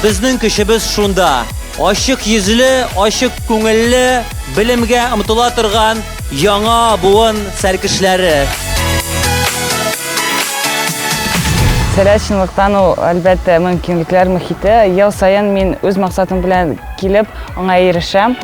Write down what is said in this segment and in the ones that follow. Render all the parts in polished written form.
Bizning kishimiz shunda. Ochiq yuzli, ochiq ko'ngilli, bilimga umtila turgan yangi buun sarkishlari. Сәләт чынлыктан ул әлбәттә мөмкинлекләр мөхите. Ел саен мин үз максатым белән килеп, аңа ирешәм.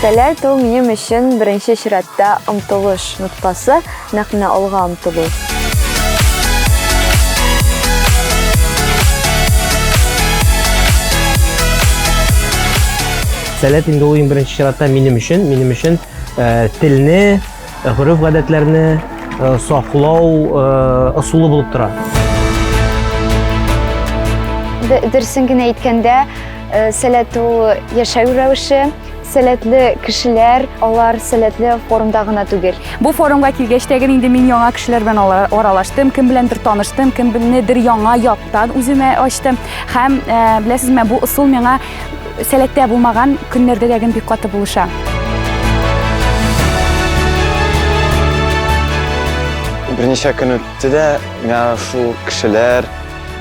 Сәләт ул минем өчен беренче чиратта омтылыш ноктасы, нәкъ алга омтылу. Сәләт инде ул беренче чиратта минем өчен телне, гореф-гадәтләрне саклау ысулы булып тора. Дөресен генә әйткәндә, сәләт ул яшәү рәвеше. Сәләтле кешеләр, алар сәләтле форумда гына түгел. Бу форумга килгәч тәген инде мин яңа кешеләр белән аралаштым, кем беләндер таныштым, кем беләндер яңа яктан үземә ачтым. Һәм беләсезме, бу ысул миңа сәләттә булмаган көннәрдә дәген бик каты булыша. Берничә көн үтте дә, миңа шул кешеләр,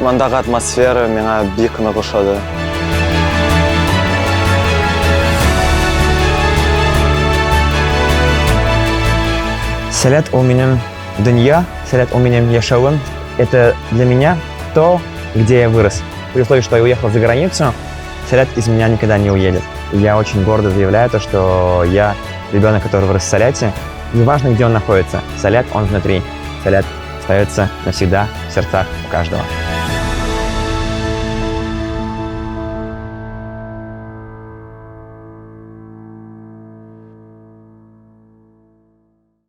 мондагы атмосфера миңа бик нык ошады. Сәләт ул минем дөнья, сәләт ул минем яшәвем. Это для меня то, где я вырос. При условии, что я уехал за границу, сәләт из меня никогда не уедет. И я очень гордо заявляю то, что я ребенок, который вырос в Сәләте. Неважно, где он находится, сәләт он внутри. Сәләт остается навсегда в сердцах у каждого.